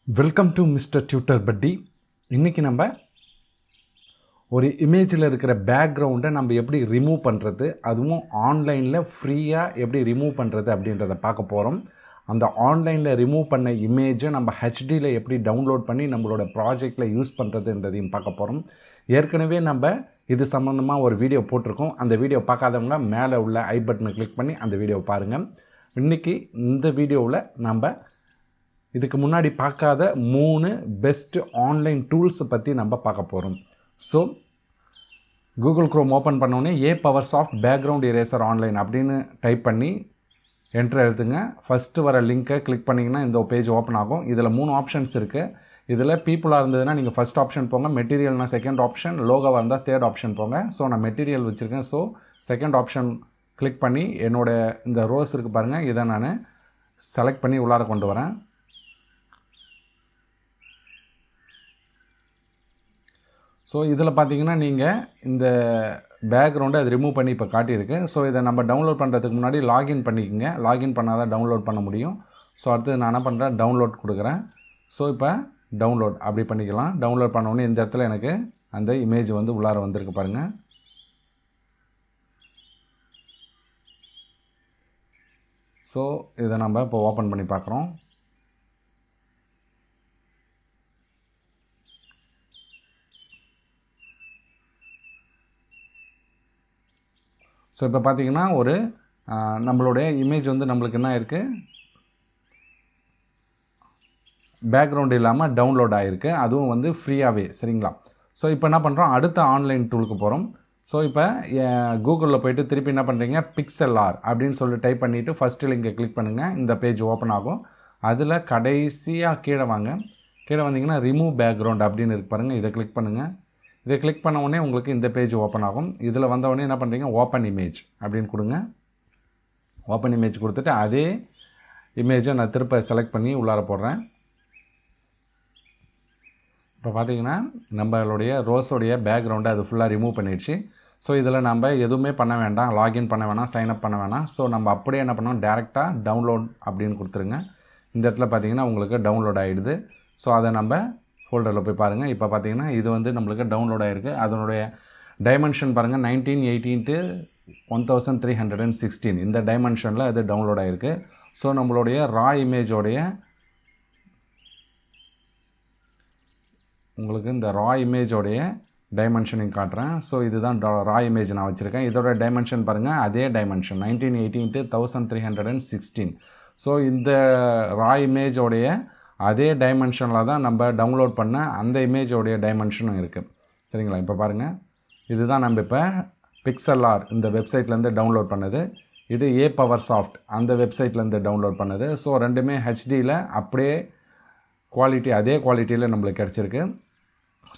Welcome to Mrtutorbuddy. இன்றைக்கி நம்ம ஒரு இமேஜில் இருக்கிற பேக்ரவுண்டை நம்ம எப்படி ரிமூவ் பண்ணுறது, அதுவும் ஆன்லைனில் ஃப்ரீயாக எப்படி ரிமூவ் பண்ணுறது அப்படின்றத பார்க்க போகிறோம். அந்த ஆன்லைனில் ரிமூவ் பண்ண இமேஜை நம்ம ஹெச்டியில் எப்படி டவுன்லோட் பண்ணி நம்மளோட ப்ராஜெக்டில் யூஸ் பண்ணுறதுன்றதையும் பார்க்க போகிறோம். ஏற்கனவே நம்ம இது சம்மந்தமாக ஒரு வீடியோ போட்டிருக்கோம். அந்த வீடியோ பார்க்காதவங்க மேலே உள்ள ஐ பட்டனை கிளிக் பண்ணி அந்த வீடியோவை பாருங்கள். இன்றைக்கி இந்த வீடியோவில் நம்ம இதுக்கு முன்னாடி பார்க்காத 3 பெஸ்ட் ஆன்லைன் டூல்ஸை பற்றி நம்ம பார்க்க போகிறோம். ஸோ கூகுள் க்ரோம் ஓப்பன் பண்ணோடனே Mrtutorbuddy பேக்ரவுண்ட் இரேசர் ஆன்லைன் அப்படின்னு டைப் பண்ணி என்ட்ரு எழுதுங்க. ஃபஸ்ட்டு வர லிங்க்கை கிளிக் பண்ணிங்கன்னா இந்த பேஜ் ஓப்பன் ஆகும். இதில் 3 ஆப்ஷன்ஸ் இருக்குது. இதில் பீப்புளாக இருந்ததுன்னா நீங்கள் ஃபஸ்ட் ஆப்ஷன் போங்க, மெட்டீரியல்னா செகண்ட் ஆப்ஷன், லோகோவாக இருந்தால் தேர்ட் ஆப்ஷன் போங்க. ஸோ நான் மெட்டீரியல் வச்சுருக்கேன். ஸோ செகண்ட் ஆப்ஷன் கிளிக் பண்ணி என்னோடய இந்த ரோஸ் இருக்குது பாருங்கள், இதை நான் செலக்ட் பண்ணி உள்ளார கொண்டு வரேன். ஸோ இதில் பார்த்தீங்கன்னா நீங்கள் இந்த பேக்ரவுண்டை அது ரிமூவ் பண்ணி இப்போ காட்டியிருக்கு. ஸோ இதை நம்ம டவுன்லோட் பண்ணுறதுக்கு முன்னாடி லாகின் பண்ணிக்கோங்க. லாகின் பண்ணால் தான் டவுன்லோட் பண்ண முடியும். ஸோ அடுத்து நான் என்ன பண்ணுறேன், டவுன்லோட் கொடுக்குறேன். ஸோ இப்போ டவுன்லோட் அப்படி பண்ணிக்கலாம். டவுன்லோட் பண்ணோடனே இந்த இடத்துல எனக்கு அந்த இமேஜ் வந்து உள்ளார வந்திருக்கு பாருங்கள். ஸோ இதை நம்ம இப்போ ஓப்பன் பண்ணி பார்க்குறோம். ஸோ இப்போ பார்த்தீங்கன்னா ஒரு நம்மளுடைய இமேஜ் வந்து நம்மளுக்கு என்ன இருக்குது, பேக்ரவுண்ட் இல்லாமல் டவுன்லோட் ஆகிருக்கு. அதுவும் வந்து ஃப்ரீயாகவே, சரிங்களா. ஸோ இப்போ என்ன பண்ணுறோம், அடுத்த ஆன்லைன் டூலுக்கு போகிறோம். ஸோ இப்போ கூகுளில் போய்ட்டு திருப்பி என்ன பண்ணுறீங்க, பிக்செல்ஆர் அப்படின்னு சொல்லி டைப் பண்ணிவிட்டு ஃபஸ்ட்டு லிங்கை கிளிக் பண்ணுங்கள். இந்த பேஜ் ஓப்பன் ஆகும். அதில் கடைசியாக கீழே வாங்க. கீழே வந்தீங்கன்னா ரிமூவ் பேக்ரவுண்ட் அப்படின்னு இருக்கு பாருங்கள், இதை கிளிக் பண்ணுங்கள். இதை கிளிக் பண்ண உடனே உங்களுக்கு இந்த பேஜ் ஓப்பன் ஆகும். இதில் வந்த உடனே என்ன பண்ணுறீங்க, ஓப்பன் இமேஜ் அப்படின்னு கொடுங்க. ஓப்பன் இமேஜ் கொடுத்துட்டு அதே இமேஜை நான் திருப்ப செலக்ட் பண்ணி உள்ளார போடுறேன். இப்போ பார்த்தீங்கன்னா நம்மளுடைய ரோஸோடைய பேக்ரவுண்டை அது ஃபுல்லாக ரிமூவ் பண்ணிடுச்சு. ஸோ இதில் நம்ம எதுவுமே பண்ண வேண்டாம், லாகின் பண்ண வேணாம், சைன்அப் பண்ண வேணாம். ஸோ நம்ம அப்படியே என்ன பண்ணோம், டேரெக்டாக டவுன்லோட் அப்படின்னு கொடுத்துருங்க. இந்த இடத்துல பார்த்தீங்கன்னா உங்களுக்கு டவுன்லோட் ஆகிடுது. ஸோ அதை நம்ம ஃபோல்டரில் போய் பாருங்கள். இப்போ பார்த்தீங்கன்னா இது வந்து நம்மளுக்கு டவுன்லோட் ஆகிருக்கு. அதனுடைய டைமென்ஷன் பாருங்கள், 1918x1316 இந்த டைமென்ஷனில் அது டவுன்லோட் ஆகிருக்கு. ஸோ நம்மளுடைய ரா இமேஜோடைய உங்களுக்கு இந்த ரா இமேஜோடைய டைமென்ஷனையும் காட்டுறேன். ஸோ இதுதான் ரா இமேஜ் நான் வச்சுருக்கேன். இதோட டைமென்ஷன் பாருங்கள், அதே டைமென்ஷன் 1918x1316. ஸோ இந்த ரா இமேஜோடைய அதே டைமென்ஷனில் தான் நம்ம டவுன்லோட் பண்ண அந்த இமேஜோடைய டைமென்ஷனும் இருக்குது, சரிங்களா. இப்போ பாருங்கள், இதுதான் நம்ம இப்போ பிக்செல்ஆர் இந்த வெப்சைட்லேருந்து டவுன்லோட் பண்ணது. இது Mrtutorbuddy அந்த வெப்சைட்லேருந்து டவுன்லோட் பண்ணது. ஸோ ரெண்டுமே ஹெச்டியில் அப்படியே குவாலிட்டி, அதே குவாலிட்டியில் நம்மளுக்கு கிடச்சிருக்கு.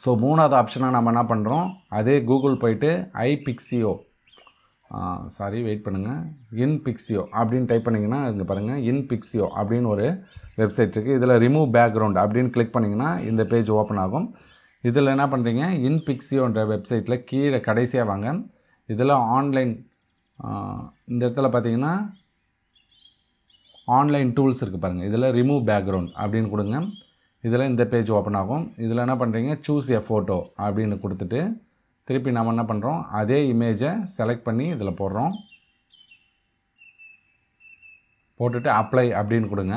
ஸோ மூணாவது ஆப்ஷனாக நம்ம என்ன பண்ணுறோம், அதே கூகுள் போயிட்டு வெயிட் பண்ணுங்கள், இன்பிக்சியோ அப்படின்னு டைப் பண்ணிங்கன்னா இங்கே பாருங்கள், இன்பிக்சியோ அப்படின்னு ஒரு வெப்சைட் இருக்குது. இதில் ரிமூவ் பேக்ரவுண்ட் அப்படின்னு கிளிக் பண்ணிங்கன்னா இந்த பேஜ் ஓப்பன் ஆகும். இதில் என்ன பண்ணுறீங்க, இன்பிக்சியோன்ற வெப்சைட்டில் கீழே கடைசியாக வாங்க. இதில் ஆன்லைன் இந்த இடத்துல பார்த்தீங்கன்னா ஆன்லைன் டூல்ஸ் இருக்குது பாருங்கள். இதில் ரிமூவ் பேக்ரவுண்ட் அப்படின்னு கொடுங்க. இதில் இந்த பேஜ் ஓப்பன் ஆகும். இதில் என்ன பண்ணுறீங்க, சூஸ் எ ஃபோட்டோ அப்படின்னு கொடுத்துட்டு திருப்பி நம்ம என்ன பண்ணுறோம், அதே இமேஜை செலக்ட் பண்ணி இதில் போடுறோம். போட்டுட்டு அப்ளை அப்படின்னு கொடுங்க.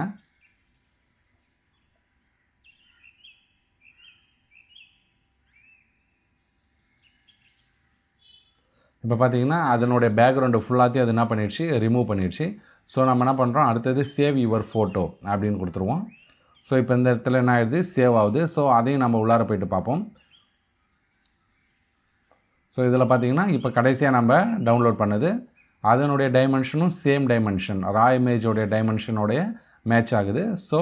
இப்போ பார்த்தீங்கன்னா அதனுடைய பேக்ரவுண்டு ஃபுல்லாத்தையும் அது என்ன பண்ணிடுச்சு, ரிமூவ் பண்ணிடுச்சு. ஸோ நம்ம என்ன பண்ணுறோம், அடுத்தது சேவ் யுவர் ஃபோட்டோ அப்படின்னு கொடுத்துருவோம். ஸோ இப்போ இந்த இடத்துல என்ன ஆயிடுது, சேவ் ஆகுது. ஸோ அதையும் நம்ம உள்ளார போய்ட்டு பார்ப்போம். ஸோ இதில் பார்த்தீங்கன்னா இப்போ கடைசியாக நம்ம டவுன்லோட் பண்ணது அதனுடைய டைமென்ஷனும் சேம் டைமென்ஷன், ரா இமேஜோடைய டைமென்ஷனோடைய மேட்ச் ஆகுது. ஸோ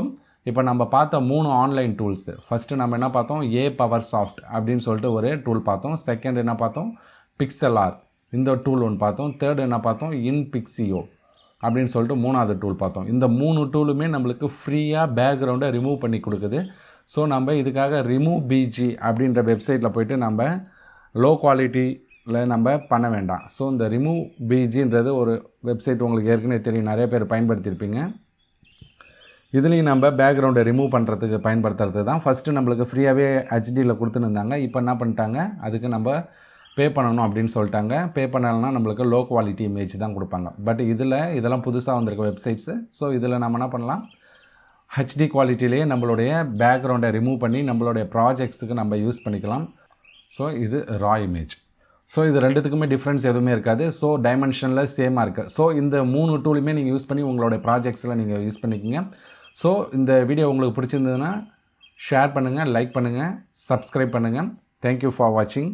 இப்போ நம்ம பார்த்த 3 ஆன்லைன் டூல்ஸு, ஃபஸ்ட்டு நம்ம என்ன பார்த்தோம், Mrtutorbuddy அப்படின்னு சொல்லிட்டு ஒரு டூல் பார்த்தோம். செகண்ட் என்ன பார்த்தோம், பிக்செல்ஆர் இந்த டூல் ஒன்று பார்த்தோம். தேர்டு என்ன பார்த்தோம், இன்பிக்சியோ அப்படின்னு சொல்லிட்டு 3வது டூல் பார்த்தோம். இந்த 3 டூலுமே நம்மளுக்கு ஃப்ரீயாக பேக்ரவுண்டை ரிமூவ் பண்ணி கொடுக்குது. ஸோ நம்ம இதுக்காக ரிமூவ் பிஜி அப்படின்ற வெப்சைட்டில் போய்ட்டு நம்ம லோ குவாலிட்டியில் நம்ம பண்ண வேண்டாம். ஸோ இந்த ரிமூவ் பிஜின்றது ஒரு வெப்சைட் உங்களுக்கு ஏற்கனவே தெரியும், நிறைய பேர் பயன்படுத்தியிருப்பீங்க. இதுலேயும் நம்ம பேக்ரவுண்டை ரிமூவ் பண்ணுறதுக்கு பயன்படுத்துறது தான். ஃபஸ்ட்டு நம்மளுக்கு ஃப்ரீயாகவே ஹெச்டியில் கொடுத்துருந்தாங்க. இப்போ என்ன பண்ணிட்டாங்க, அதுக்கு நம்ம பே பண்ணணும் அப்படின்னு சொல்லிட்டாங்க. பே பண்ணலைன்னா நம்மளுக்கு லோ குவாலிட்டி இமேஜ் தான் கொடுப்பாங்க. பட் இதெல்லாம் புதுசாக வந்திருக்க வெப்சைட்ஸு. ஸோ இதில் நம்ம என்ன பண்ணலாம், ஹெச்டி குவாலிட்டிலேயே நம்மளுடைய பேக்ரவுண்டை ரிமூவ் பண்ணி நம்மளுடைய ப்ராஜெக்ட்ஸுக்கு நம்ம யூஸ் பண்ணிக்கலாம். ஸோ இது ரா இமேஜ். ஸோ இது ரெண்டுத்துக்குமே டிஃப்ரென்ஸ் எதுவுமே இருக்காது. ஸோ டைமென்ஷனில் சேமாக இருக்குது. ஸோ இந்த 3 டூலுமே நீங்கள் யூஸ் பண்ணி உங்களுடைய ப்ராஜெக்ட்ஸில் நீங்கள் யூஸ் பண்ணிக்கோங்க. ஸோ இந்த வீடியோ உங்களுக்கு பிடிச்சிருந்ததுன்னா ஷேர் பண்ணுங்கள், லைக் பண்ணுங்கள், சப்ஸ்கிரைப் பண்ணுங்கள். தேங்க்யூ ஃபார் வாட்சிங்.